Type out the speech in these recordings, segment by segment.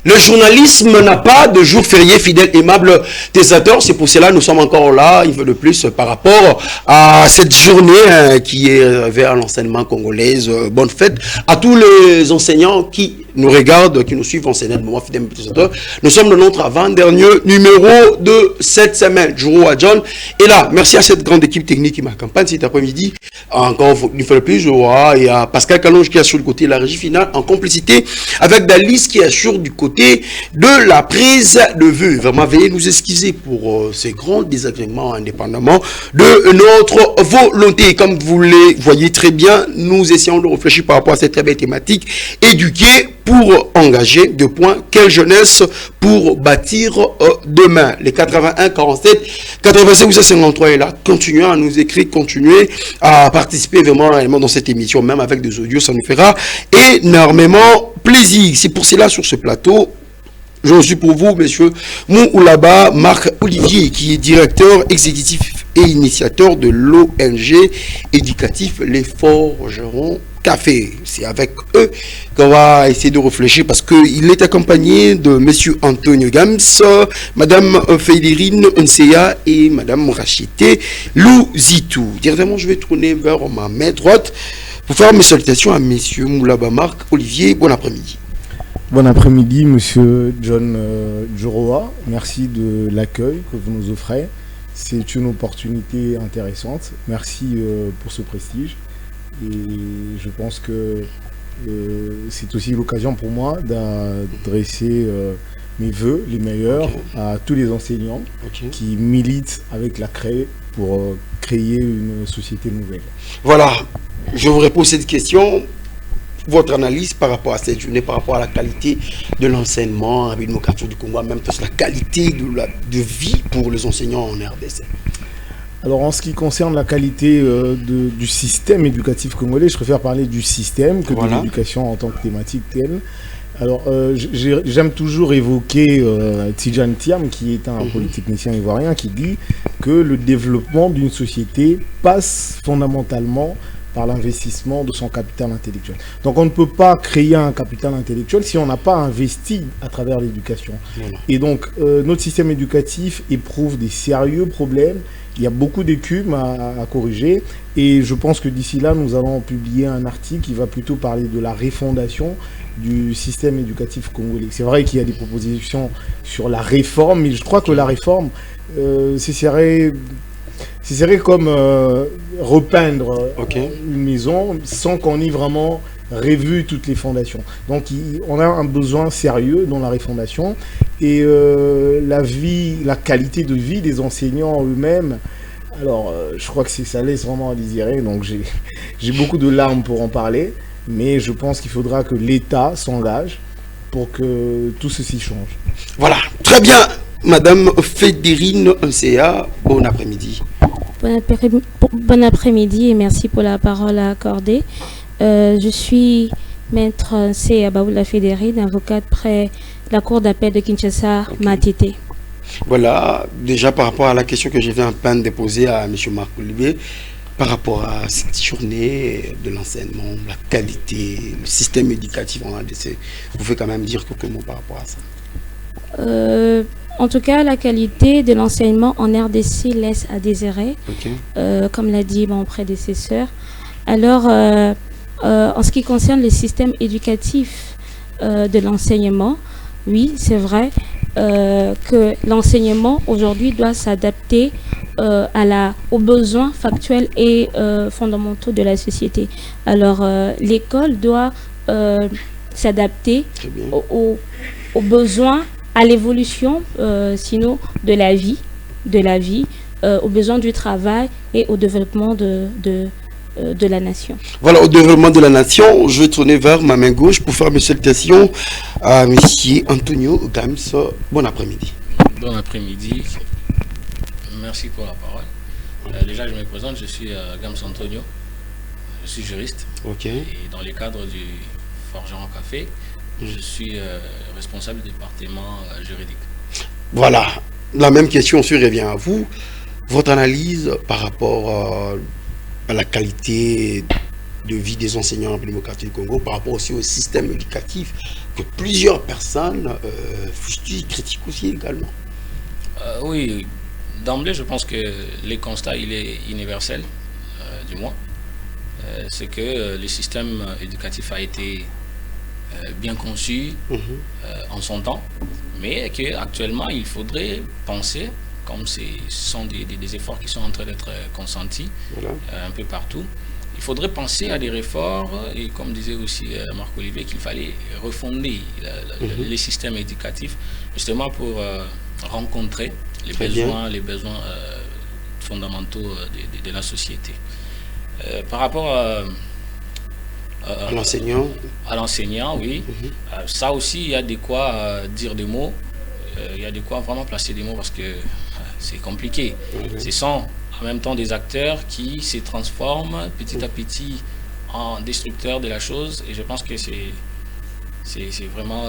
Le journalisme n'a pas de jour férié, fidèle, aimable téléspectateurs. C'est pour cela que nous sommes encore là, une fois de plus, par rapport à cette journée qui est vers l'enseignement congolais. Bonne fête à tous les enseignants qui nous regardent, qui nous suivent enseignement, fidèle téléspectateurs. Nous sommes dans notre avant-dernier numéro de cette semaine. Juro à John. Et là, merci à cette grande équipe technique qui m'accompagne cet après-midi. Encore une fois de plus, et à Pascal Calonge qui assure du côté de la régie finale, en complicité avec Dalis qui assure du côté de la prise de vue. Vraiment, veuillez nous excuser pour ces grands désagréments indépendamment de notre volonté. Comme vous le voyez très bien, nous essayons de réfléchir par rapport à cette très belle thématique. Éduquer pour engager, deux points, quelle jeunesse pour bâtir demain. Les 81, 47, 85, 53 est là. Continuez à nous écrire, continuez à participer vraiment réellement dans cette émission, même avec des audios, ça nous fera énormément plaisir. C'est pour cela, sur ce plateau, je suis pour vous, monsieur Moulaba Marc Olivier, qui est directeur exécutif et initiateur de l'ONG éducatif Les Forgerons Café. C'est avec eux qu'on va essayer de réfléchir parce qu'il est accompagné de monsieur Antonio Gams, madame Fédérine Nsea et madame Rachité Louzitou. Directement, je vais tourner vers ma main droite pour faire mes salutations à monsieur Moulaba Marc Olivier. Bon après-midi. Bon après-midi, monsieur John Joroa. Merci de l'accueil que vous nous offrez. C'est une opportunité intéressante. Merci pour ce prestige. Et je pense que c'est aussi l'occasion pour moi d'adresser mes vœux, les meilleurs, à tous les enseignants qui militent avec la CREI pour créer une société nouvelle. Voilà, je vous réponds à cette question. Votre analyse par rapport à cette journée, par rapport à la qualité de l'enseignement avec nos quartiers du Congo, même la qualité de vie pour les enseignants en RDC. Alors en ce qui concerne la qualité du système éducatif congolais, je préfère parler du système que de l'éducation en tant que thématique telle. Alors j'aime toujours évoquer Tidjane Thiam, qui est un polytechnicien ivoirien, qui dit que le développement d'une société passe fondamentalement par l'investissement de son capital intellectuel. Donc on ne peut pas créer un capital intellectuel si on n'a pas investi à travers l'éducation. Et donc notre système éducatif éprouve des sérieux problèmes. Il y a beaucoup d'écumes à corriger et je pense que d'ici là, nous allons publier un article qui va plutôt parler de la refondation du système éducatif congolais. C'est vrai qu'il y a des propositions sur la réforme, mais je crois que la réforme, ce serait comme repeindre une maison sans qu'on ait vraiment revu toutes les fondations. Donc on a un besoin sérieux dans la refondation et la qualité de vie des enseignants eux-mêmes. Alors je crois que ça laisse vraiment à désirer, donc j'ai beaucoup de larmes pour en parler, mais je pense qu'il faudra que l'État s'engage pour que tout ceci change. Voilà, très bien. Madame Fédérine Nsea, bon après-midi. Bon après-midi et merci pour la parole accordée. Je suis maître Nsea Baoula Fédérine, avocate près la cour d'appel de Kinshasa, Matete. Voilà, déjà par rapport à la question que je viens à peine de poser à M. Marc Olivier, par rapport à cette journée de l'enseignement, la qualité, le système éducatif en ADC, vous pouvez quand même dire quelques mots par rapport à ça. En tout cas, la qualité de l'enseignement en RDC laisse à désirer, comme l'a dit mon prédécesseur. Alors, en ce qui concerne le système éducatif de l'enseignement, oui, c'est vrai que l'enseignement aujourd'hui doit s'adapter aux besoins factuels et fondamentaux de la société. Alors, l'école doit s'adapter aux besoins, à l'évolution, sinon de la vie, aux besoins du travail et au développement de la nation. Voilà, au développement de la nation, je vais tourner vers ma main gauche pour faire mes salutations à M. Antonio Gams. Bon après-midi. Bon après-midi. Merci pour la parole. Déjà, je me présente, je suis Gams Antonio. Je suis juriste. Et dans le cadre du Forgeron Café, je suis responsable du département juridique. Voilà, la même question revient à vous. Votre analyse par rapport à la qualité de vie des enseignants en démocratie du Congo, par rapport aussi au système éducatif que plusieurs personnes critiquent aussi également. Oui, d'emblée, je pense que le constat, il est universel, du moins. C'est que le système éducatif a été bien conçu en son temps, mais qu'actuellement, il faudrait penser, comme ce sont des efforts qui sont en train d'être consentis un peu partout, il faudrait penser à des réformes et comme disait aussi Marc-Olivier, qu'il fallait refonder les systèmes éducatifs justement pour rencontrer les besoins fondamentaux de la société. Par rapport à l'enseignant. À l'enseignant, oui. Ça aussi, il y a de quoi dire des mots. Il y a de quoi vraiment placer des mots parce que c'est compliqué. Ce sont en même temps des acteurs qui se transforment petit à petit en destructeurs de la chose. Et je pense que c'est vraiment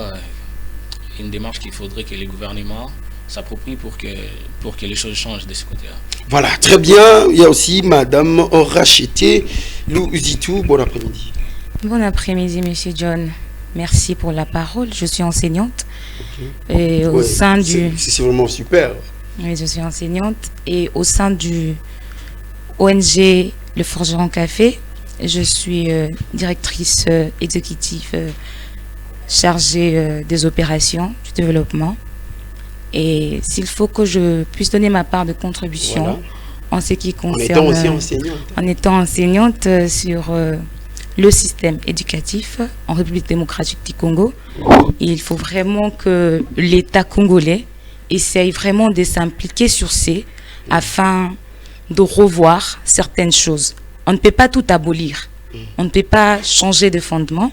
une démarche qu'il faudrait que les gouvernements s'approprient pour que les choses changent de ce côté-là. Voilà, très bien. Il y a aussi Madame Orachete Louzitou. Bon après-midi. Bon après-midi, Monsieur John. Merci pour la parole. Je suis enseignante. Et au sein du... C'est vraiment super. Oui, je suis enseignante. Et au sein du ONG Le Forgeron Café, je suis directrice exécutive chargée des opérations, du développement. Et s'il faut que je puisse donner ma part de contribution en ce qui concerne... En étant enseignante sur le système éducatif en République démocratique du Congo, il faut vraiment que l'État congolais essaye vraiment de s'impliquer sur ces afin de revoir certaines choses. On ne peut pas tout abolir, on ne peut pas changer de fondement,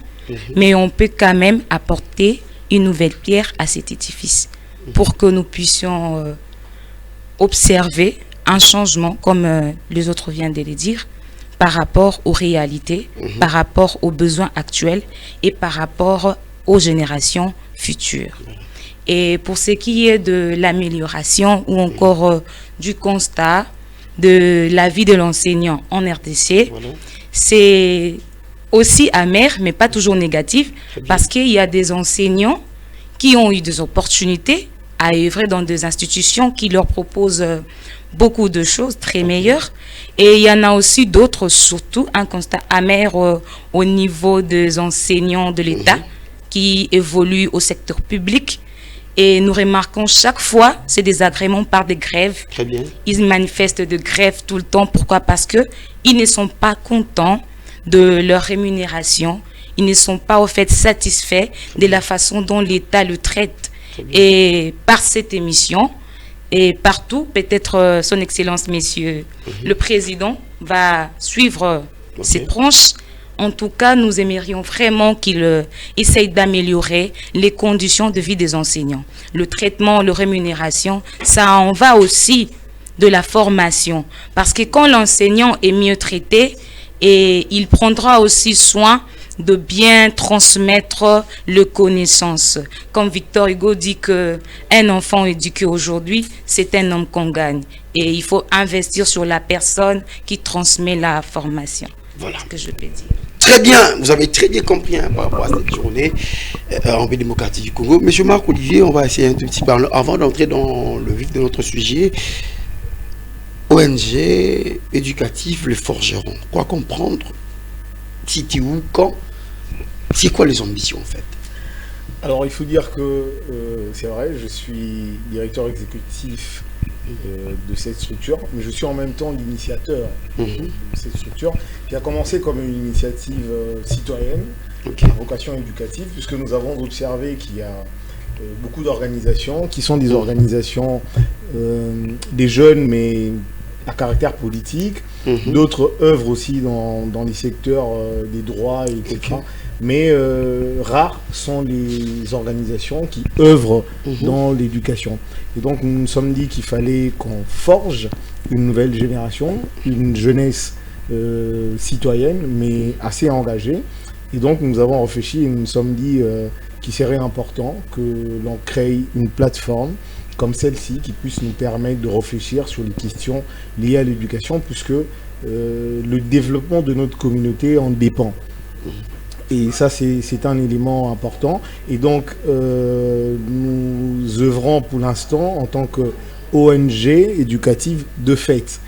mais on peut quand même apporter une nouvelle pierre à cet édifice pour que nous puissions observer un changement, comme les autres viennent de le dire, par rapport aux réalités, par rapport aux besoins actuels et par rapport aux générations futures. Et pour ce qui est de l'amélioration ou encore du constat de la vie de l'enseignant en RDC, c'est aussi amer, mais pas toujours négatif, parce qu'il y a des enseignants qui ont eu des opportunités à œuvrer dans des institutions qui leur proposent beaucoup de choses très meilleures. Et il y en a aussi d'autres, surtout un constat amer au niveau des enseignants de l'État qui évoluent au secteur public. Et nous remarquons chaque fois ces désagréments par des grèves. Très bien. Ils manifestent de grèves tout le temps. Pourquoi? Parce qu'ils ne sont pas contents de leur rémunération. Ils ne sont pas au fait satisfaits de la façon dont l'État le traite. Et par cette émission, et partout, peut-être son Excellence, Messieurs, le Président va suivre cette branche. En tout cas, nous aimerions vraiment qu'il essaye d'améliorer les conditions de vie des enseignants. Le traitement, la rémunération, ça en va aussi de la formation. Parce que quand l'enseignant est mieux traité, et il prendra aussi soin de bien transmettre les connaissances. Comme Victor Hugo dit qu'un enfant éduqué aujourd'hui, c'est un homme qu'on gagne. Et il faut investir sur la personne qui transmet la formation. Voilà. C'est ce que je peux dire. Très bien, vous avez très bien compris par rapport à cette journée en République démocratique du Congo. Monsieur Marc-Olivier, on va essayer un tout petit peu, avant d'entrer dans le vif de notre sujet, ONG éducatif, le forgeron. Quoi comprendre? C'était où, quand? C'est quoi les ambitions en fait? Alors il faut dire que c'est vrai, je suis directeur exécutif de cette structure, mais je suis en même temps l'initiateur de cette structure qui a commencé comme une initiative citoyenne à vocation éducative, puisque nous avons observé qu'il y a beaucoup d'organisations qui sont des organisations des jeunes mais à caractère politique, d'autres œuvrent aussi dans les secteurs des droits, etc. Mais rares sont les organisations qui œuvrent dans l'éducation. Et donc nous nous sommes dit qu'il fallait qu'on forge une nouvelle génération, une jeunesse citoyenne, mais assez engagée. Et donc nous avons réfléchi et nous nous sommes dit qu'il serait important que l'on crée une plateforme comme celle-ci qui puisse nous permettre de réfléchir sur les questions liées à l'éducation, puisque le développement de notre communauté en dépend. Et ça, c'est un élément important. Et donc, nous œuvrons pour l'instant en tant que ONG éducative de fait.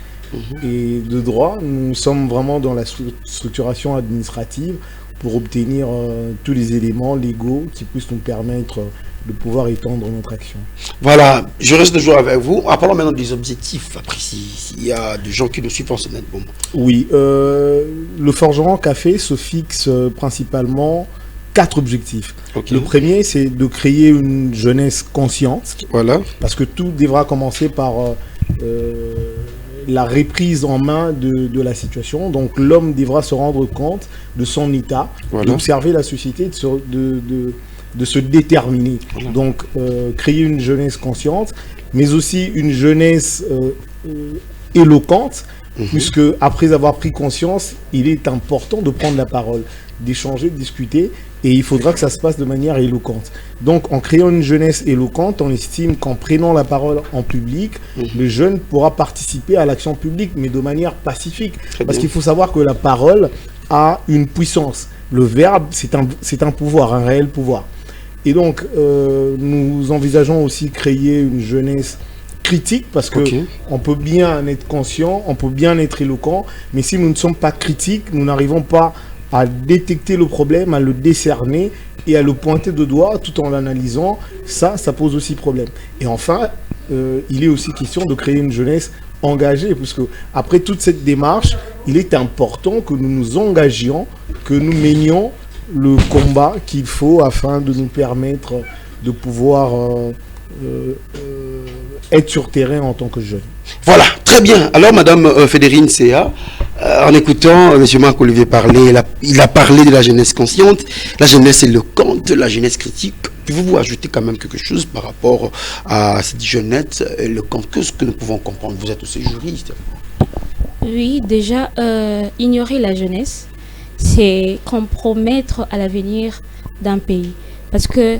Et de droit, nous sommes vraiment dans la structuration administrative pour obtenir tous les éléments légaux qui puissent nous permettre de pouvoir étendre notre action. Voilà, je reste toujours avec vous. Parlons maintenant des objectifs, après s'il y a des gens qui nous suivent en ce moment. Oui, le Forgeron Café se fixe principalement 4 objectifs. Le premier, c'est de créer une jeunesse consciente. Voilà. Parce que tout devra commencer par la reprise en main de la situation. Donc l'homme devra se rendre compte de son état, d'observer la société, de se déterminer. Donc créer une jeunesse consciente, mais aussi une jeunesse éloquente, puisque après avoir pris conscience, il est important de prendre la parole, d'échanger, de discuter, et il faudra que ça se passe de manière éloquente. Donc en créant une jeunesse éloquente, on estime qu'en prenant la parole en public, le jeune pourra participer à l'action publique, mais de manière pacifique. Parce qu'il faut savoir que la parole a une puissance. Le verbe, c'est un pouvoir, un réel pouvoir. Et donc, nous envisageons aussi créer une jeunesse critique, parce que on peut bien être conscient, on peut bien être éloquent, mais si nous ne sommes pas critiques, nous n'arrivons pas à détecter le problème, à le décerner et à le pointer de doigt tout en l'analysant. Ça pose aussi problème. Et enfin, il est aussi question de créer une jeunesse engagée, puisque après toute cette démarche, il est important que nous nous engagions, que nous menions le combat qu'il faut afin de nous permettre de pouvoir être sur terrain en tant que jeunes. Voilà, très bien. Alors, Madame Fédérine Sea, en écoutant M. Marc-Olivier parler, il a parlé de la jeunesse consciente, la jeunesse éloquente, la jeunesse critique. Pouvez-vous ajouter quand même quelque chose par rapport à cette jeunesse éloquente? Qu'est-ce que nous pouvons comprendre? Vous êtes aussi juriste. Oui, déjà, ignorer la jeunesse, c'est compromettre à l'avenir d'un pays. Parce que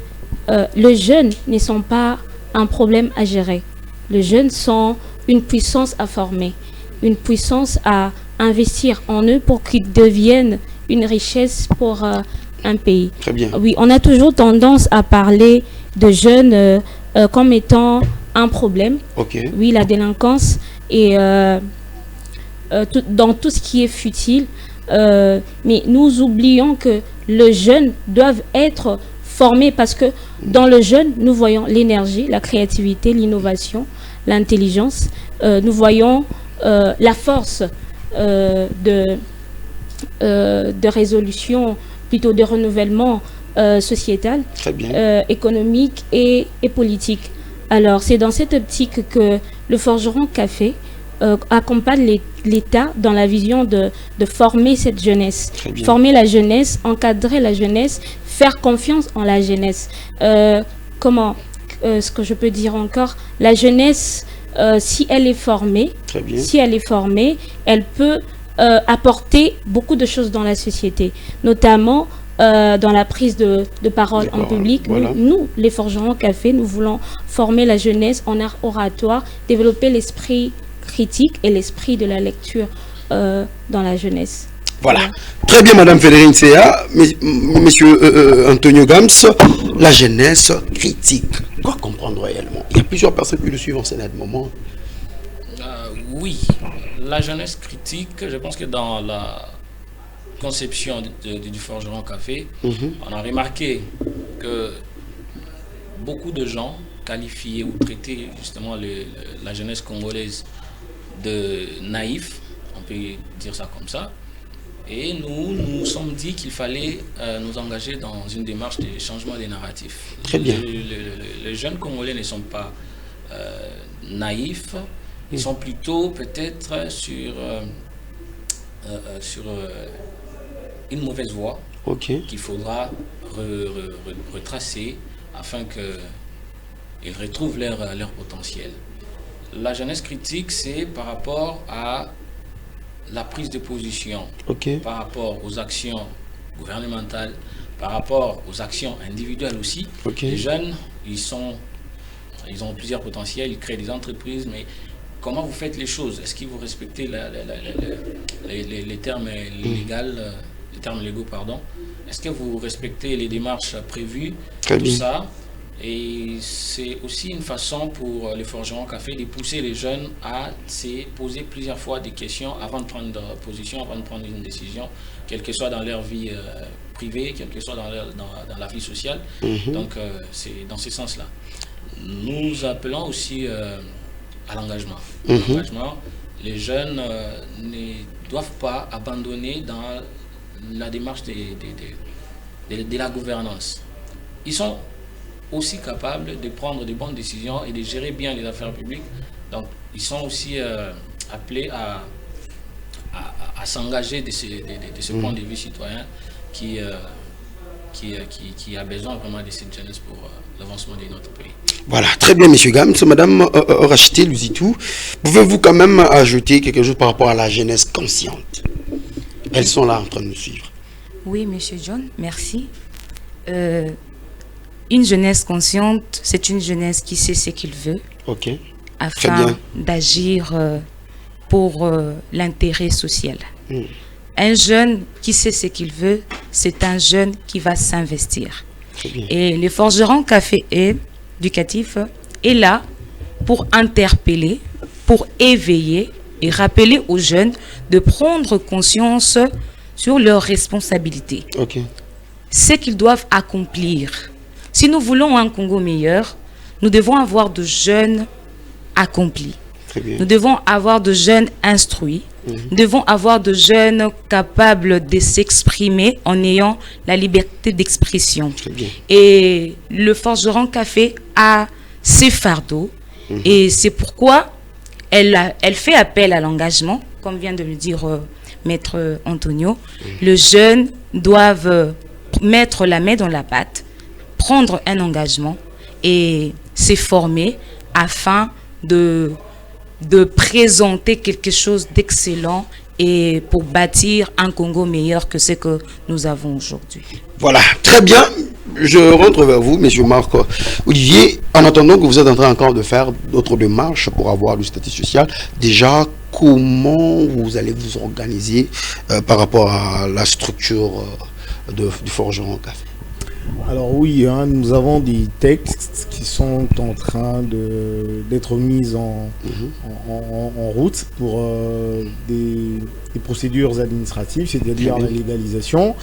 les jeunes ne sont pas un problème à gérer. Les jeunes sont une puissance à former, une puissance à investir en eux pour qu'ils deviennent une richesse pour un pays. Très bien. Oui, on a toujours tendance à parler de jeunes comme étant un problème. Oui, la délinquance et dans tout ce qui est futile. Mais nous oublions que les jeunes doivent être formés, parce que dans le jeune, nous voyons l'énergie, la créativité, l'innovation, l'intelligence. Nous voyons la force de résolution, plutôt de renouvellement sociétal, économique et politique. Alors, c'est dans cette optique que le Forgeron Café accompagne l'État dans la vision de former cette jeunesse. Former la jeunesse, encadrer la jeunesse, faire confiance en la jeunesse. Ce que je peux dire encore, la jeunesse, si elle est formée, elle peut apporter beaucoup de choses dans la société, notamment dans la prise de parole en public. Nous, les Forgerons Café, nous voulons former la jeunesse en art oratoire, développer l'esprit critique et l'esprit de la lecture dans la jeunesse. Voilà. Très bien, Madame Fédérine Sea. Monsieur Antonio Gams, la jeunesse critique. Quoi comprendre réellement? Il y a plusieurs personnes qui le suivent en ce moment. Oui, la jeunesse critique, je pense que dans la conception du Forgeron Café, on a remarqué que beaucoup de gens qualifiaient ou traitaient justement la jeunesse congolaise de naïf, on peut dire ça comme ça. Et nous sommes dit qu'il fallait nous engager dans une démarche de changement des narratifs. Très bien. Les jeunes Congolais ne sont pas naïfs, ils sont plutôt peut-être sur une mauvaise voie qu'il faudra retracer afin qu'ils retrouvent leur potentiel. La jeunesse critique, c'est par rapport à la prise de position, par rapport aux actions gouvernementales, par rapport aux actions individuelles aussi. Les jeunes, ils ont plusieurs potentiels, ils créent des entreprises, mais comment vous faites les choses? Est-ce que vous respectez les termes termes légaux, pardon. Est-ce que vous respectez les démarches prévues, Très tout bien. ça? Et c'est aussi une façon pour les forgerons café de pousser les jeunes à se poser plusieurs fois des questions avant de prendre position, avant de prendre une décision, quelle que soit dans leur vie privée, quelle que soit dans la vie sociale. Donc c'est dans ce sens-là. Nous appelons aussi à l'engagement. L'engagement, les jeunes ne doivent pas abandonner dans la démarche de la gouvernance. Ils sont aussi capables de prendre de bonnes décisions et de gérer bien les affaires publiques. Donc, ils sont aussi appelés à s'engager de ce point de vue citoyen qui a besoin vraiment de cette jeunesse pour l'avancement de notre pays. Voilà, très bien, Monsieur Gams. Madame Rachté Luzitou, pouvez-vous quand même ajouter quelque chose par rapport à la jeunesse consciente? Elles sont là en train de nous suivre. Oui, Monsieur John, merci. Une jeunesse consciente, c'est une jeunesse qui sait ce qu'il veut, afin d'agir pour l'intérêt social. Un jeune qui sait ce qu'il veut, c'est un jeune qui va s'investir. Et le forgeron café éducatif est là pour interpeller, pour éveiller et rappeler aux jeunes de prendre conscience sur leurs responsabilités. Ce qu'ils doivent accomplir. Si nous voulons un Congo meilleur, nous devons avoir de jeunes accomplis. Nous devons avoir de jeunes instruits. Nous devons avoir de jeunes capables de s'exprimer en ayant la liberté d'expression. Et le forgeron café a ses fardeaux. Et c'est pourquoi elle fait appel à l'engagement, comme vient de le dire Maître Antonio. Les jeunes doivent mettre la main dans la pâte, prendre un engagement et se former afin de présenter quelque chose d'excellent et pour bâtir un Congo meilleur que ce que nous avons aujourd'hui. Voilà, très bien. Je rentre vers vous, Monsieur Marc Olivier. En attendant que vous êtes en train encore de faire d'autres démarches pour avoir le statut social, déjà, comment vous allez vous organiser par rapport à la structure du forgeron café? Alors oui, nous avons des textes qui sont en train d'être mis en route pour des procédures administratives, c'est-à-dire la légalisation.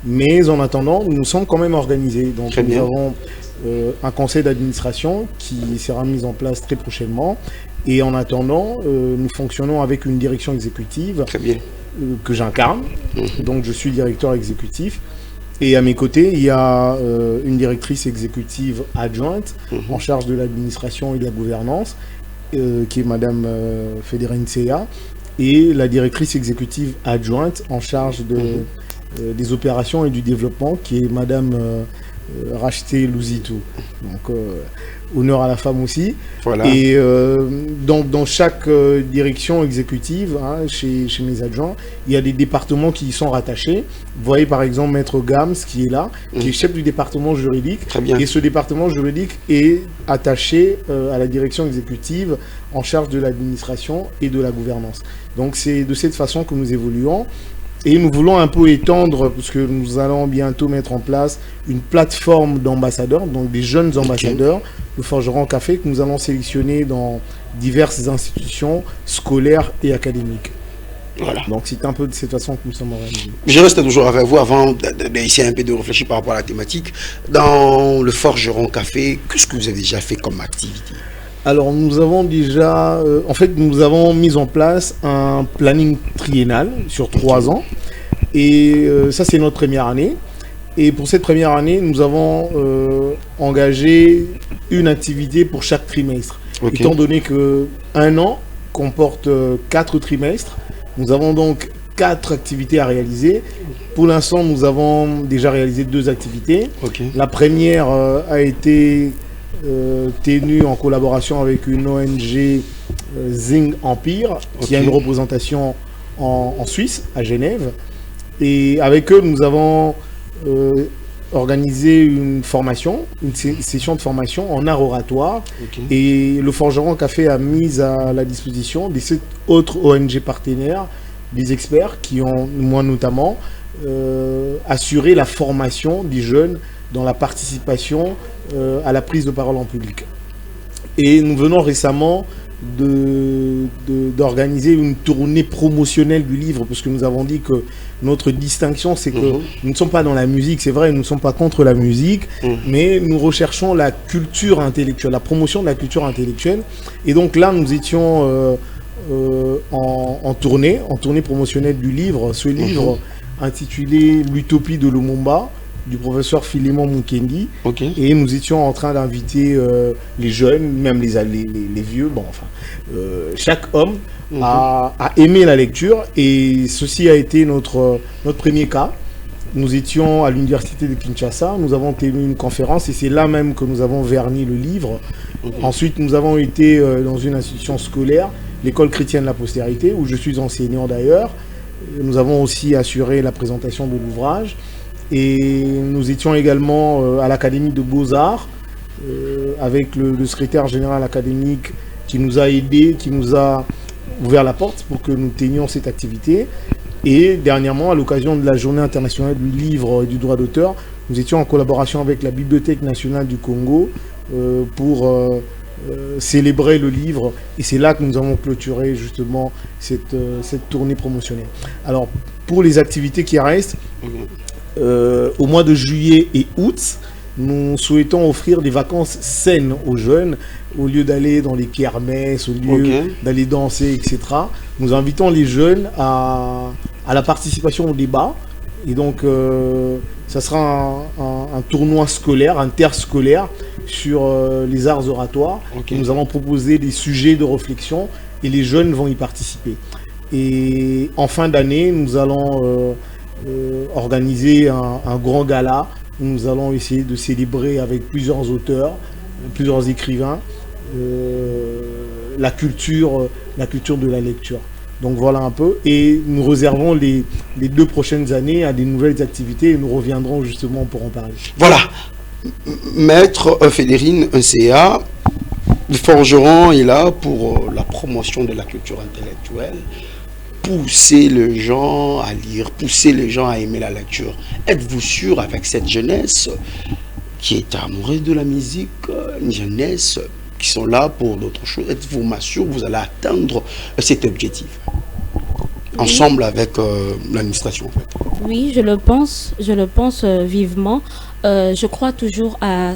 Mais en attendant, nous sommes quand même organisés. Donc nous avons un conseil d'administration qui sera mis en place très prochainement. Et en attendant, nous fonctionnons avec une direction exécutive que j'incarne. Donc je suis directeur exécutif. Et à mes côtés, il y a une directrice exécutive adjointe en charge de l'administration et de la gouvernance, qui est Madame Fédérine Seya, et la directrice exécutive adjointe en charge des opérations et du développement, qui est Madame Rachté Luzitou. Donc, honneur à la femme aussi. Voilà. Et dans chaque direction exécutive, chez mes adjoints, il y a des départements qui y sont rattachés. Vous voyez par exemple Maître Gams qui est là, qui est chef du département juridique. Et ce département juridique est attaché à la direction exécutive en charge de l'administration et de la gouvernance. Donc c'est de cette façon que nous évoluons. Et nous voulons un peu étendre, parce que nous allons bientôt mettre en place une plateforme d'ambassadeurs, donc des jeunes ambassadeurs de forgeron café que nous allons sélectionner dans diverses institutions scolaires et académiques. Voilà. Donc c'est un peu de cette façon que nous sommes organisés. Je reste toujours avec vous avant d'essayer un peu de réfléchir par rapport à la thématique. Dans le forgeron café, qu'est-ce que vous avez déjà fait comme activité? Alors nous avons déjà, en fait nous avons mis en place un planning triennal sur 3 ans et ça c'est notre première année. Et pour cette première année nous avons engagé une activité pour chaque trimestre. Étant donné que un an comporte 4 trimestres, nous avons donc 4 activités à réaliser. Pour l'instant nous avons déjà réalisé 2 activités. La première a été tenu en collaboration avec une ONG Zing Empire qui a une représentation en Suisse, à Genève. Et avec eux, nous avons organisé une formation, une session de formation en art oratoire. Et le forgeron café a mis à la disposition des 7 autres ONG partenaires, des experts qui ont, moi notamment, assurer la formation des jeunes dans la participation à la prise de parole en public. Et nous venons récemment d'organiser une tournée promotionnelle du livre, parce que nous avons dit que notre distinction, c'est que nous ne sommes pas dans la musique, c'est vrai, nous ne sommes pas contre la musique, mais nous recherchons la culture intellectuelle, la promotion de la culture intellectuelle. Et donc là, nous étions en tournée promotionnelle du livre, ce livre intitulé L'Utopie de Lumumba, du professeur Philémon Mukendi. Et nous étions en train d'inviter les jeunes, même les vieux, bon, enfin, chaque homme a aimé la lecture, et ceci a été notre premier cas. Nous étions à l'université de Kinshasa, nous avons tenu une conférence et c'est là même que nous avons verni le livre. Ensuite, nous avons été dans une institution scolaire, l'école chrétienne de la postérité, où je suis enseignant d'ailleurs. Nous avons aussi assuré la présentation de l'ouvrage. Et nous étions également à l'Académie de Beaux-Arts avec le secrétaire général académique qui nous a aidés, qui nous a ouvert la porte pour que nous tenions cette activité. Et dernièrement, à l'occasion de la Journée internationale du livre et du droit d'auteur, nous étions en collaboration avec la Bibliothèque nationale du Congo pour célébrer le livre. Et c'est là que nous avons clôturé justement cette tournée promotionnelle. Alors, pour les activités qui restent, au mois de juillet et août, nous souhaitons offrir des vacances saines aux jeunes. Au lieu d'aller dans les kermesses, au lieu d'aller danser, etc. Nous invitons les jeunes à la participation au débat. Et donc, ça sera un tournoi scolaire, interscolaire, sur les arts oratoires. Nous allons proposer des sujets de réflexion et les jeunes vont y participer. Et en fin d'année, nous allons organiser un grand gala où nous allons essayer de célébrer avec plusieurs auteurs, plusieurs écrivains, la culture de la lecture. Donc voilà un peu, et nous réservons les 2 prochaines années à des nouvelles activités et nous reviendrons justement pour en parler. Voilà, Maître Fédérine CA, le forgeron est là pour la promotion de la culture intellectuelle, pousser les gens à lire, pousser les gens à aimer la lecture. Êtes-vous sûr, avec cette jeunesse qui est amoureuse de la musique, une jeunesse qui sont là pour d'autres choses, êtes-vous sûr que vous allez atteindre cet objectif ensemble avec l'administration en fait? Oui, je le pense vivement. Je crois toujours à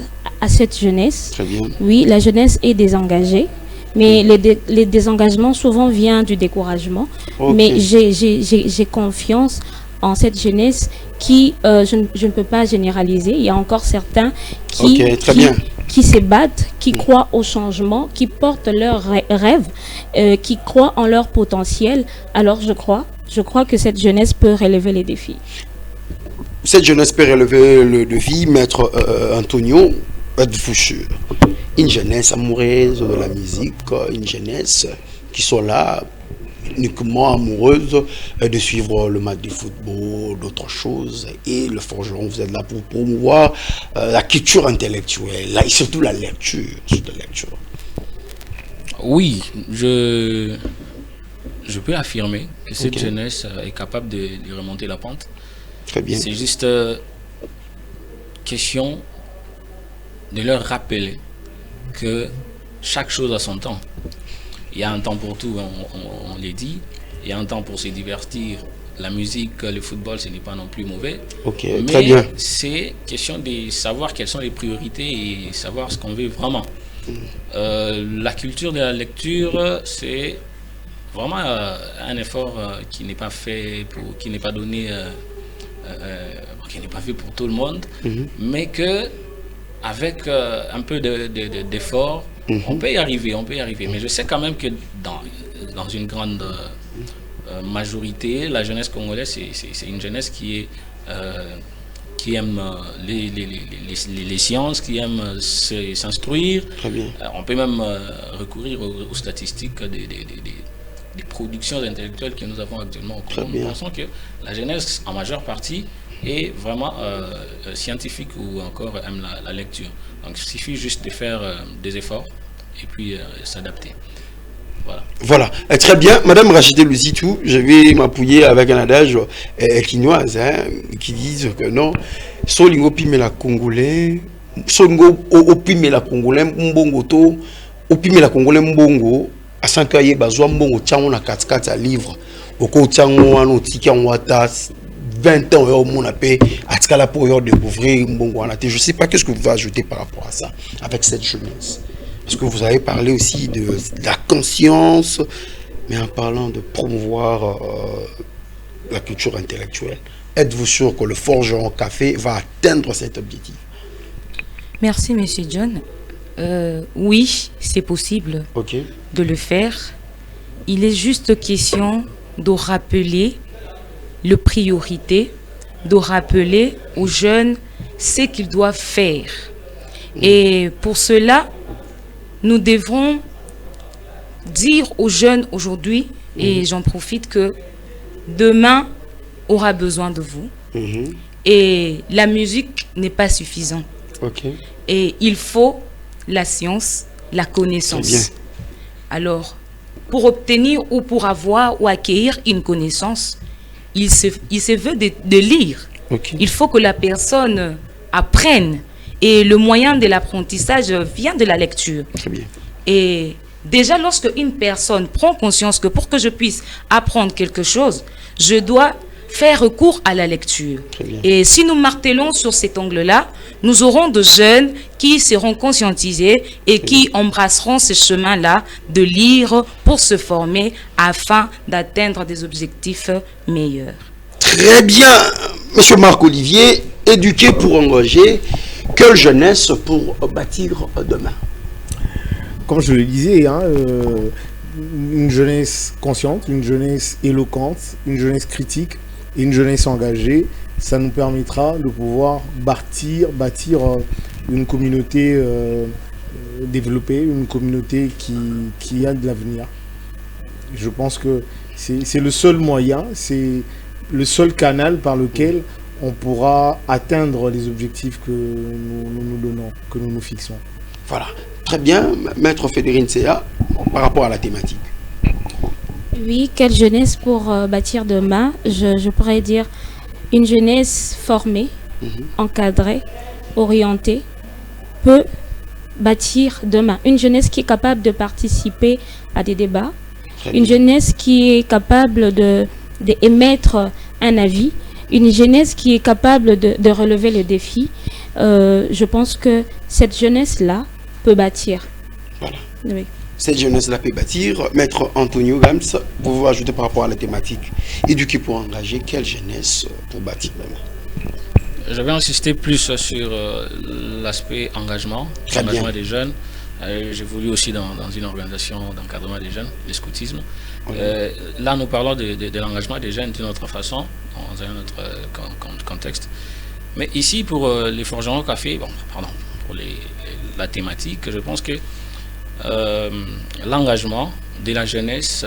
cette jeunesse. Très bien. Oui, la jeunesse est désengagée. Mais les désengagements souvent viennent du découragement. Mais j'ai confiance en cette jeunesse qui, je ne peux pas généraliser. Il y a encore certains qui se battent, qui croient au changement, qui portent leurs rêves, qui croient en leur potentiel. Alors je crois que cette jeunesse peut relever les défis. Cette jeunesse peut relever le défi, Maître Antonio, êtes-vous sûr? Une jeunesse amoureuse de la musique, une jeunesse qui sont là uniquement amoureuse de suivre le match de football, d'autres choses, et le forgeron, vous êtes là pour promouvoir la culture intellectuelle, et surtout la lecture. Oui, je peux affirmer que cette jeunesse est capable de remonter la pente. Très bien. C'est juste question de leur rappeler que chaque chose a son temps. Il y a un temps pour tout, on l'a dit. Il y a un temps pour se divertir. La musique, le football, ce n'est pas non plus mauvais. Mais très bien. C'est question de savoir quelles sont les priorités et savoir ce qu'on veut vraiment. La culture de la lecture, c'est vraiment un effort qui n'est pas fait, qui n'est pas donné, qui n'est pas fait pour tout le monde, mais que avec un peu d'effort, on peut y arriver, Mais je sais quand même que dans une grande majorité, la jeunesse congolaise, c'est une jeunesse qui aime les sciences, qui aime s'instruire. On peut même recourir aux statistiques des productions intellectuelles que nous avons actuellement au Congo. Nous pensons que la jeunesse, en majeure partie, est vraiment scientifique ou encore aime la lecture. Donc il suffit juste de faire des efforts et puis s'adapter. Voilà. Très bien. Madame Rachida Luzitou, je vais m'appuyer avec un adage quinoise qui dit que non, solingo pime la congolais, solingo opime la congolais mbongo to, opime la congolais mbongo, à 5 ans bazwa mbongo tiango na 4 à livre, oko tiango ano tika wata 20 ans au monde appelé à la pour découvrir mbongo anaté. Je sais pas qu'est-ce que vous pouvez ajouter par rapport à ça avec cette jeunesse. Parce que vous avez parlé aussi de la conscience, mais en parlant de promouvoir la culture intellectuelle. Êtes-vous sûr que le Forgeron Café va atteindre cet objectif? Merci, Monsieur John. Oui, c'est possible de le faire. Il est juste question de rappeler les priorités, de rappeler aux jeunes ce qu'ils doivent faire. Et pour cela, nous devrons dire aux jeunes aujourd'hui, et j'en profite, que demain aura besoin de vous. Et la musique n'est pas suffisante. Et il faut la science, la connaissance. Alors, pour obtenir ou pour avoir ou acquérir une connaissance, il se veut de lire. Il faut que la personne apprenne. Et le moyen de l'apprentissage vient de la lecture. Et déjà, lorsque une personne prend conscience que pour que je puisse apprendre quelque chose, je dois faire recours à la lecture. Et si nous martelons sur cet angle-là, nous aurons de jeunes qui seront conscientisés et qui embrasseront ce chemin-là de lire pour se former afin d'atteindre des objectifs meilleurs. Très bien, Monsieur Marc-Olivier, éduquer pour engager. Quelle jeunesse pour bâtir demain? Comme je le disais, une jeunesse consciente, une jeunesse éloquente, une jeunesse critique et une jeunesse engagée, ça nous permettra de pouvoir bâtir une communauté développée, une communauté qui a de l'avenir. Je pense que c'est le seul moyen, c'est le seul canal par lequel on pourra atteindre les objectifs que nous nous donnons, que nous nous fixons. Voilà. Très bien, Maître Fédérine Séa, par rapport à la thématique. Oui, quelle jeunesse pour bâtir demain? Je pourrais dire une jeunesse formée, encadrée, orientée, peut bâtir demain. Une jeunesse qui est capable de participer à des débats, une jeunesse qui est capable d'émettre un avis, une jeunesse qui est capable de relever le défi. Je pense que cette jeunesse-là peut bâtir. Voilà. Oui. Cette jeunesse-là peut bâtir. Maître Antonio Gams, vous vous ajoutez par rapport à la thématique. Éduquer pour engager, quelle jeunesse pour bâtir demain? Je vais insister plus sur l'aspect engagement, l'engagement des jeunes. J'évolue aussi dans une organisation d'encadrement des jeunes, le scoutisme. Là, nous parlons de l'engagement des jeunes d'une autre façon, dans un autre contexte. Mais ici, pour les Forgerons Café, pour la thématique, je pense que l'engagement de la jeunesse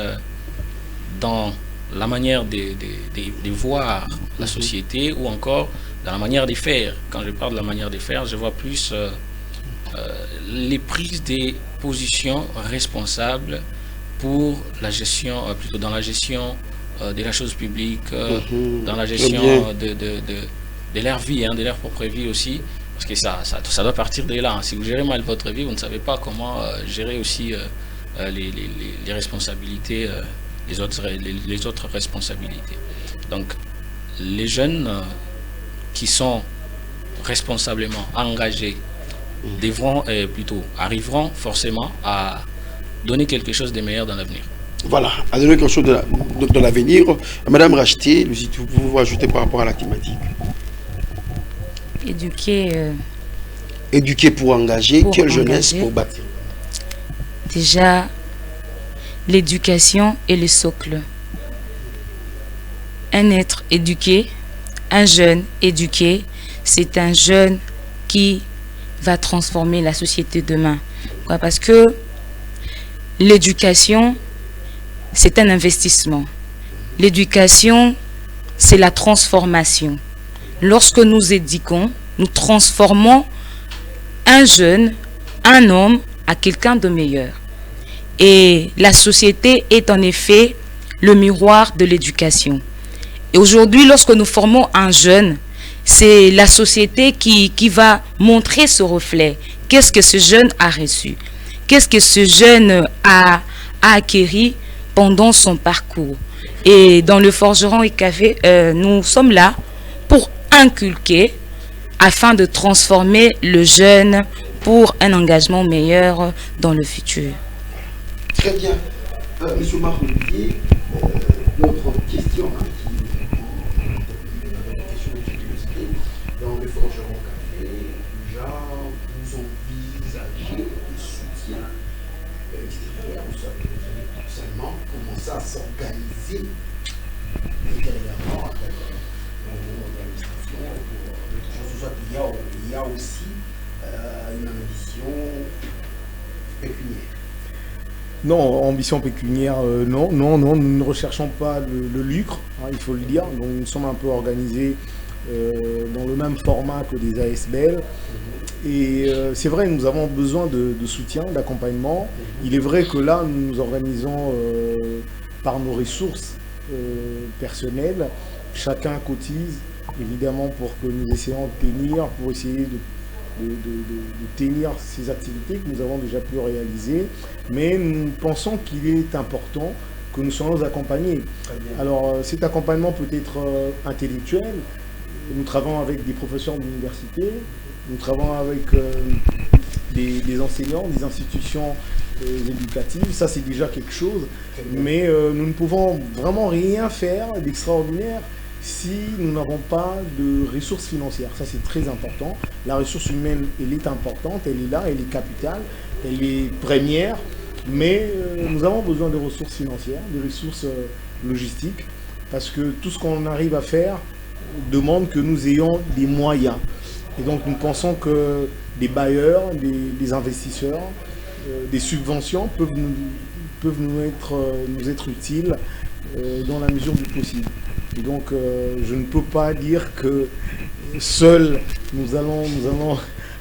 dans la manière de voir la société ou encore dans la manière de faire. Quand je parle de la manière de faire, je vois plus les prises de positions responsables pour la gestion, plutôt dans la gestion de la chose publique, dans la gestion de leur vie, de leur propre vie aussi. Parce que ça doit partir de là. Si vous gérez mal votre vie, vous ne savez pas comment gérer aussi les responsabilités, les autres responsabilités. Donc, les jeunes qui sont responsablement engagés arriveront forcément à donner quelque chose de meilleur dans l'avenir. Voilà, à donner quelque chose de l'avenir. Madame Rachté, vous vous ajoutez par rapport à la thématique. Éduquer pour engager, quelle jeunesse pour bâtir? Déjà, l'éducation est le socle. Un être éduqué, un jeune éduqué, c'est un jeune qui va transformer la société demain. Pourquoi? Parce que l'éducation, c'est un investissement. L'éducation, c'est la transformation. Lorsque nous éduquons, nous transformons un jeune, un homme, à quelqu'un de meilleur. Et la société est en effet le miroir de l'éducation. Et aujourd'hui, lorsque nous formons un jeune, c'est la société qui va montrer ce reflet. Qu'est-ce que ce jeune a reçu? Qu'est-ce que ce jeune a acquis pendant son parcours? Et dans le Forgeron et Café, nous sommes là pour inculquer afin de transformer le jeune pour un engagement meilleur dans le futur. Très bien. Monsieur Marc-Olivier, d'autres questions dans le Forgeron Café, déjà, vous envisagez des soutiens extérieurs, vous savez tout seulement comment ça s'organiser intérieurement avec l'organisation pour quelque chose, soit il y a aussi une ambition pécuniaire. Non, ambition pécuniaire, non, nous ne recherchons pas le lucre, hein, il faut le dire. Donc nous sommes un peu organisés dans le même format que des ASBL. Et c'est vrai, nous avons besoin de soutien, d'accompagnement. Il est vrai que là, nous nous organisons par nos ressources personnelles. Chacun cotise, évidemment, pour que nous essayions de tenir, pour essayer de tenir ces activités que nous avons déjà pu réaliser. Mais nous pensons qu'il est important que nous soyons accompagnés. Alors, cet accompagnement peut être intellectuel. Nous travaillons avec des professeurs d'université, nous travaillons avec des enseignants, des institutions éducatives. Ça, c'est déjà quelque chose. Mais nous ne pouvons vraiment rien faire d'extraordinaire si nous n'avons pas de ressources financières. Ça, c'est très important. La ressource humaine, elle est importante, elle est là, elle est capitale, elle est première. Mais nous avons besoin de ressources financières, de ressources logistiques, parce que tout ce qu'on arrive à faire demande que nous ayons des moyens. Et donc nous pensons que des bailleurs, des investisseurs, des subventions peuvent nous être utiles dans la mesure du possible. Et donc je ne peux pas dire que seuls nous allons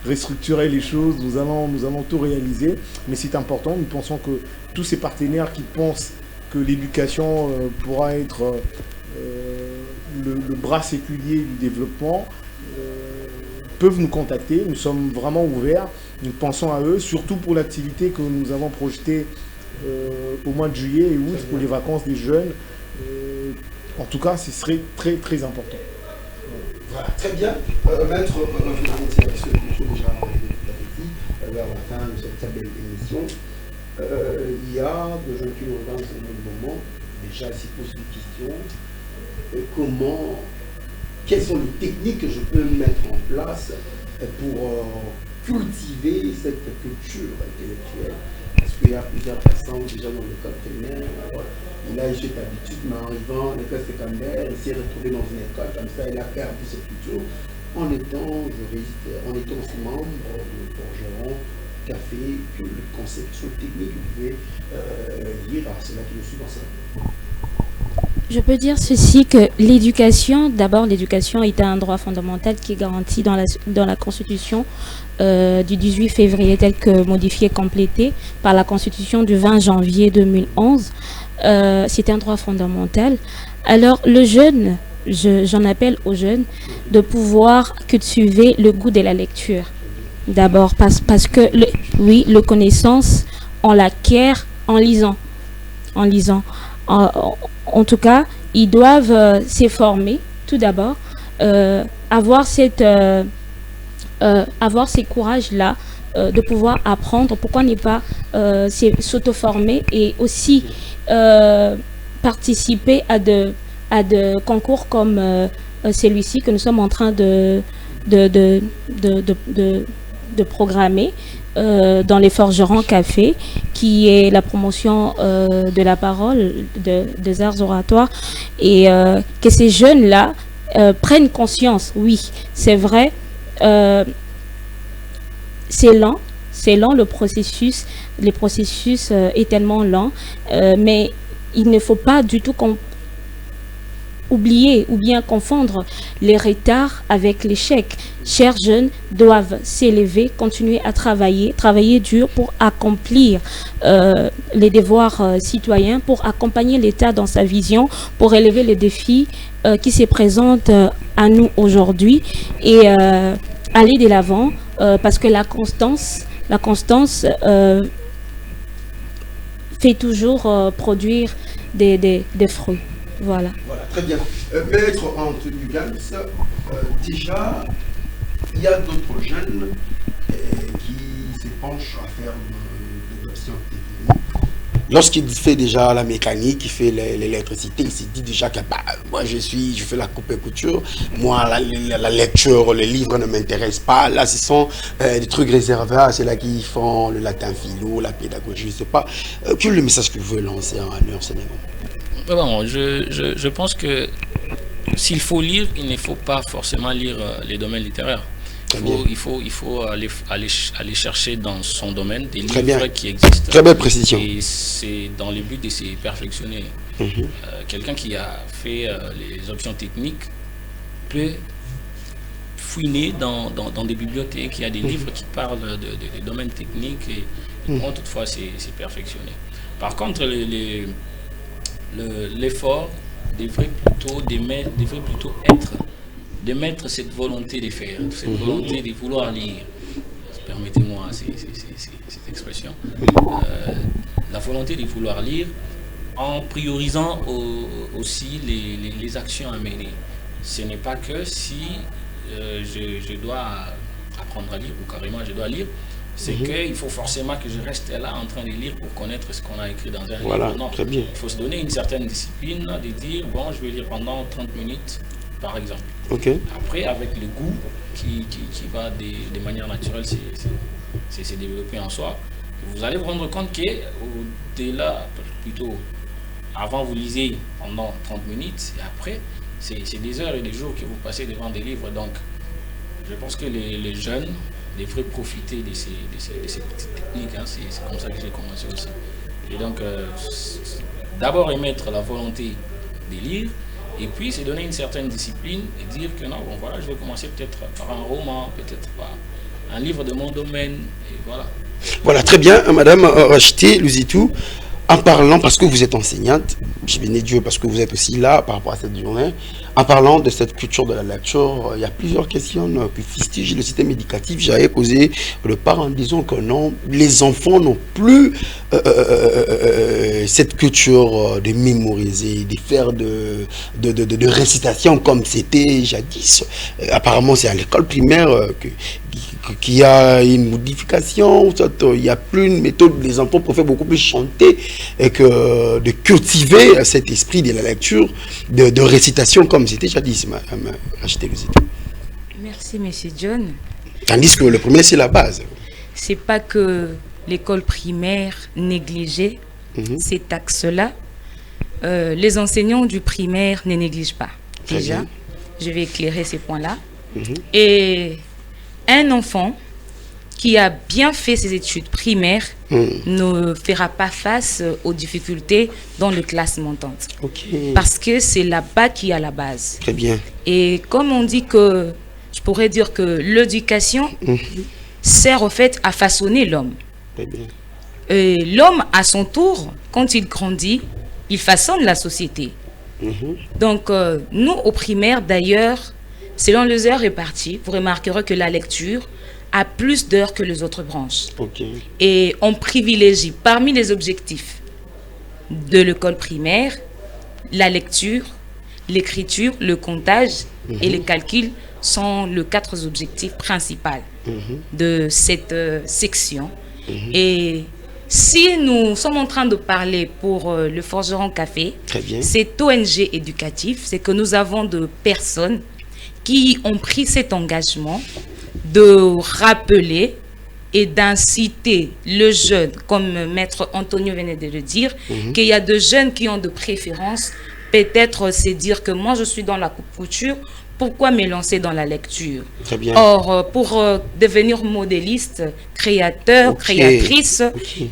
restructurer les choses, nous allons tout réaliser, mais c'est important. Nous pensons que tous ces partenaires qui pensent que l'éducation pourra être le bras séculier du développement peuvent nous contacter. Nous sommes vraiment ouverts, nous pensons à eux, surtout pour l'activité que nous avons projetée au mois de juillet et août pour les vacances des jeunes. En tout cas, ce serait très très important. Voilà, très bien. Maître, parce que nous sommes déjà dit vers la fin de cette belle émission. Il y a des gens qui nous regardent dans le moment, déjà s'y posent des questions. Quelles sont les techniques que je peux mettre en place pour cultiver cette culture intellectuelle? Parce qu'il y a plusieurs personnes déjà dans l'école primaire. Il a eu cette habitude, mais en arrivant à l'école secondaire, il s'est retrouvé dans une école comme ça, il a perdu cette culture en étant aussi membre de Forgeron Café, que le concept sur le technique, vous pouvez lire à ceux-là qui nous suivent en ça. Je peux dire ceci, que l'éducation, d'abord l'éducation est un droit fondamental qui est garanti dans la Constitution du 18 février telle que modifiée et complétée par la Constitution du 20 janvier 2011. C'est un droit fondamental. Alors le jeune, j'en appelle aux jeunes de pouvoir cultiver le goût de la lecture. D'abord parce que le connaissance, on l'acquiert en lisant. En tout cas, ils doivent se former tout d'abord, avoir ces courages-là de pouvoir apprendre. Pourquoi ne pas s'auto-former et aussi participer à de concours comme celui-ci que nous sommes en train de programmer dans les Forgerons Café, qui est la promotion de la parole, des arts oratoires, et que ces jeunes-là prennent conscience. Oui, c'est vrai, c'est lent le processus est tellement lent, mais il ne faut pas du tout oublier ou bien confondre les retards avec l'échec. Chers jeunes doivent s'élever, continuer à travailler dur pour accomplir les devoirs citoyens, pour accompagner l'État dans sa vision, pour élever les défis qui se présentent à nous aujourd'hui et aller de l'avant parce que la constance fait toujours produire des fruits. Voilà. Voilà, très bien. Maître Anthony Gams, déjà, il y a d'autres jeunes qui se penchent à faire de l'option technique. Lorsqu'il fait déjà la mécanique, il fait l'électricité, il se dit déjà que bah, moi je fais la coupe et couture, moi la lecture, les livres ne m'intéressent pas. Là, ce sont des trucs réservés à ceux-là qui font le latin philo, la pédagogie, je ne sais pas. Quel est le message que vous voulez lancer en Nord Sénégal? Bon, je pense que s'il faut lire, il ne faut pas forcément lire les domaines littéraires. Il faut aller chercher dans son domaine des livres qui existent. Très belle précision. Et c'est dans le but de se perfectionner. Quelqu'un qui a fait les options techniques peut fouiner dans des bibliothèques. Il y a des livres qui parlent de domaines techniques et ils pourront toutefois se perfectionner. Par contre, l'effort devrait plutôt être de mettre cette volonté de faire, cette volonté de vouloir lire. Permettez-moi cette expression. La volonté de vouloir lire en priorisant aussi les actions à mener. Ce n'est pas que si je dois apprendre à lire ou carrément je dois lire, c'est qu'il faut forcément que je reste là en train de lire pour connaître ce qu'on a écrit dans un livre. Non, très bien. Il faut se donner une certaine discipline, de dire, bon, je vais lire pendant 30 minutes, par exemple. Après, avec le goût qui va de manière naturelle se développer en soi, vous allez vous rendre compte qu'au-delà, plutôt, avant vous lisez pendant 30 minutes, et après, c'est des heures et des jours que vous passez devant des livres. Donc, je pense que les jeunes devraient profiter de ces petites techniques. Hein. C'est comme ça que j'ai commencé aussi. Et donc, d'abord émettre la volonté de lire, et puis se donner une certaine discipline et dire que non, bon voilà, je vais commencer peut-être par un roman, peut-être par un livre de mon domaine, et voilà. Voilà, très bien, Madame Rachité Luzitou, en parlant, parce que vous êtes enseignante, je bénis Dieu parce que vous êtes aussi là par rapport à cette journée, en parlant de cette culture de la lecture, il y a plusieurs questions qui fustigent le système éducatif. J'avais posé le parent, disons que non, les enfants n'ont plus cette culture de mémoriser, de faire de récitation comme c'était jadis. Apparemment, c'est à l'école primaire qu'il y a une modification, il n'y a plus une méthode, les enfants préfèrent beaucoup plus chanter et que de cultiver cet esprit de la lecture, de récitation comme c'était jadis. Merci, monsieur John. Tandis que le premier, c'est la base. C'est pas que l'école primaire négligeait cet axe-là. Les enseignants du primaire ne négligent pas. Déjà, je vais éclairer ces points-là. Et un enfant qui a bien fait ses études primaires ne fera pas face aux difficultés dans le classe montante. Parce que c'est là-bas qu'il y a la base. Très bien. Et comme on dit que, je pourrais dire que l'éducation sert au fait à façonner l'homme. Très bien. Et l'homme, à son tour, quand il grandit, il façonne la société. Donc, nous, au primaire, d'ailleurs, selon les heures réparties, vous remarquerez que la lecture a plus d'heures que les autres branches. Et on privilégie, parmi les objectifs de l'école primaire, la lecture, l'écriture, le comptage et les calculs sont les 4 objectifs principaux de cette section. Et si nous sommes en train de parler pour le Forgeron Café, cet ONG éducatif, c'est que nous avons de personnes qui ont pris cet engagement de rappeler et d'inciter le jeune, comme Maître Antonio venait de le dire, qu'il y a de jeunes qui ont de préférence, peut-être c'est dire que moi je suis dans la couture, pourquoi me lancer dans la lecture? Or, pour devenir modéliste, créateur, créatrice,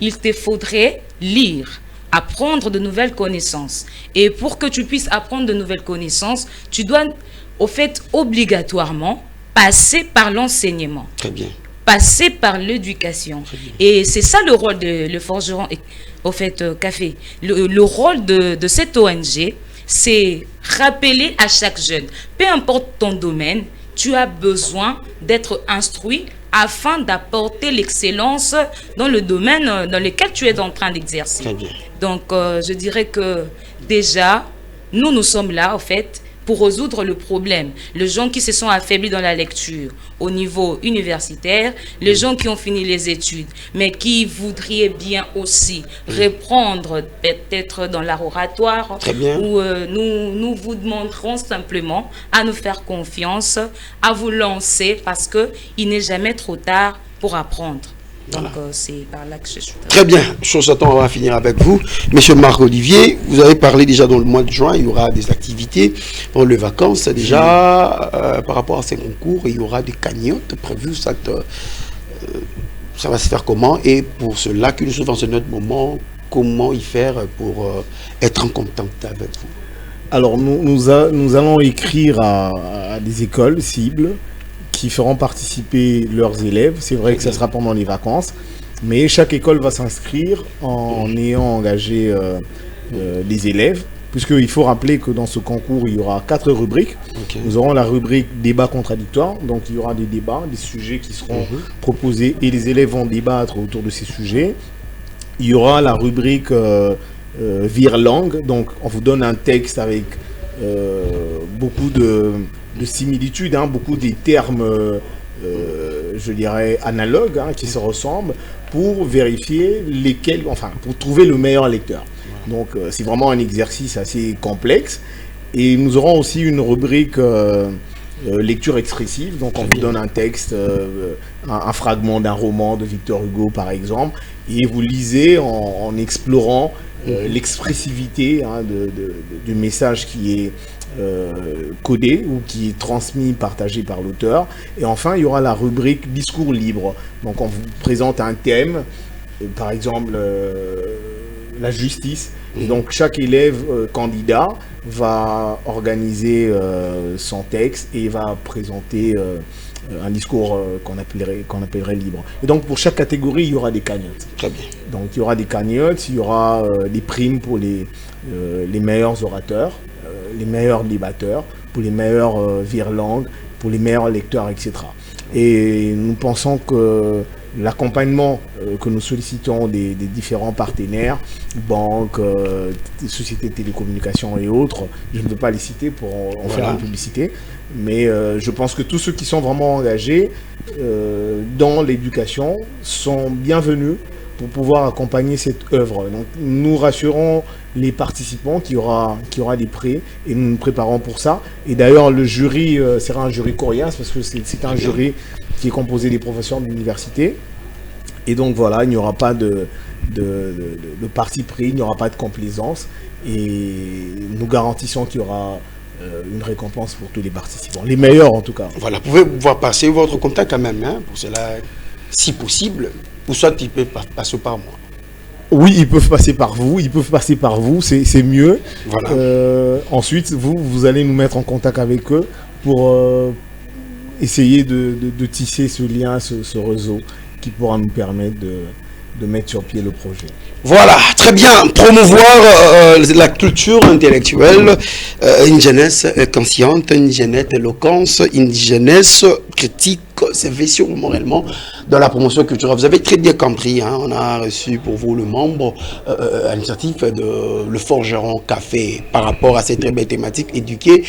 il te faudrait lire. apprendre de nouvelles connaissances. Et pour que tu puisses apprendre de nouvelles connaissances, tu dois, au fait, obligatoirement passer par l'enseignement. Très bien. Passer par l'éducation. Et c'est ça le rôle de le forgeron, au fait, café. Le rôle de cette ONG, c'est rappeler à chaque jeune, peu importe ton domaine, tu as besoin d'être instruit afin d'apporter l'excellence dans le domaine dans lequel tu es en train d'exercer. Donc, je dirais que déjà, nous sommes là, en fait, pour résoudre le problème. Les gens qui se sont affaiblis dans la lecture au niveau universitaire, les gens qui ont fini les études, mais qui voudraient bien aussi reprendre peut-être dans l'art oratoire, où nous vous demanderons simplement à nous faire confiance, à vous lancer, parce qu'il n'est jamais trop tard pour apprendre. Donc, c'est par là que je suis. Très bien. Chose attend, on va finir avec vous. Monsieur Marc-Olivier, vous avez parlé déjà dans le mois de juin, il y aura des activités dans les vacances. Déjà, par rapport à ces concours, il y aura des cagnottes prévues. Ça va se faire comment? Et pour cela, que nous sommes dans un autre moment, comment y faire pour être en contact avec vous? Alors, nous allons écrire à des écoles cibles qui feront participer leurs élèves. C'est vrai que ça sera pendant les vacances, mais chaque école va s'inscrire en ayant engagé les élèves, puisqu'il faut rappeler que dans ce concours, il y aura 4 rubriques. Nous aurons la rubrique débat contradictoire, donc il y aura des débats, des sujets qui seront proposés et les élèves vont débattre autour de ces sujets. Il y aura la rubrique virelangue, donc on vous donne un texte avec beaucoup de similitudes, beaucoup des termes, je dirais, analogues, qui se ressemblent, pour vérifier lesquels, enfin, pour trouver le meilleur lecteur. Donc, c'est vraiment un exercice assez complexe. Et nous aurons aussi une rubrique lecture expressive. Donc, on vous donne un texte, un fragment d'un roman de Victor Hugo, par exemple, et vous lisez en explorant l'expressivité du message qui est codé ou qui est transmis, partagé par l'auteur. Et enfin, il y aura la rubrique discours libre. Donc, on vous présente un thème, par exemple la justice. Et donc, chaque élève candidat va organiser son texte et va présenter un discours qu'on appellerait libre. Et donc, pour chaque catégorie, il y aura des cagnottes. Très bien. Donc, il y aura des cagnottes, il y aura des primes pour les meilleurs orateurs, les meilleurs débatteurs, pour les meilleurs virelangues, pour les meilleurs lecteurs, etc. Et nous pensons que l'accompagnement que nous sollicitons des différents partenaires, banques, sociétés de télécommunications et autres, je ne veux pas les citer pour en faire une publicité, mais je pense que tous ceux qui sont vraiment engagés dans l'éducation sont bienvenus pour pouvoir accompagner cette œuvre. Donc, nous rassurons les participants qu'il y aura des prix et nous nous préparons pour ça. Et d'ailleurs, le jury sera un jury coréen parce que c'est un jury qui est composé des professeurs d'université. Et donc voilà, il n'y aura pas de parti pris, il n'y aura pas de complaisance. Et nous garantissons qu'il y aura une récompense pour tous les participants, les meilleurs en tout cas. Voilà, vous pouvez voir passer votre contact quand même, pour cela, si possible, ou soit ils peuvent passer par moi. Oui, ils peuvent passer par vous, c'est mieux. Voilà. Ensuite, vous allez nous mettre en contact avec eux pour essayer de tisser ce lien, ce réseau qui pourra nous permettre de mettre sur pied le projet. Voilà, très bien. Promouvoir la culture intellectuelle, une jeunesse consciente, une jeunesse éloquence, une jeunesse critique, s'investir moralement dans la promotion culturelle. Vous avez très bien compris, on a reçu pour vous le membre administratif de le Forgeron Café par rapport à cette très belle thématique, éduquer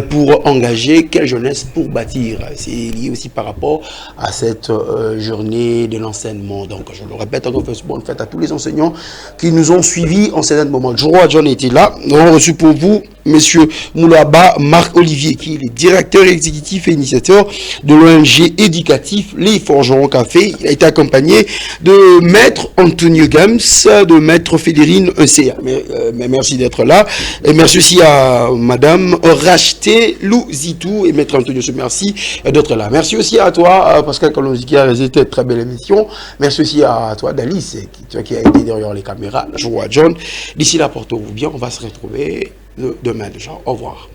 pour engager quelle jeunesse pour bâtir. C'est lié aussi par rapport à cette journée de l'enseignement. Donc, je le répète, encore bonne fête à tous les enseignants qui nous ont suivis en certain moment. Joe John était là. Nous avons reçu pour vous Monsieur Moulaba Marc-Olivier, qui est le directeur exécutif et initiateur de l'ONG éducatif Les Forgerons Café. Il a été accompagné de Maître Antonio Gams, de Maître Fédérine Encea. Mais merci d'être là. Et merci aussi à Madame Racheté Louzitou et Maître Antonio, merci d'être là. Merci aussi à toi, Pascal Kalonji, qui a réalisé une très belle émission. Merci aussi à toi, Dalice, qui a été derrière les caméras. Je vois John. D'ici là, portez-vous bien. On va se retrouver demain déjà. Au revoir.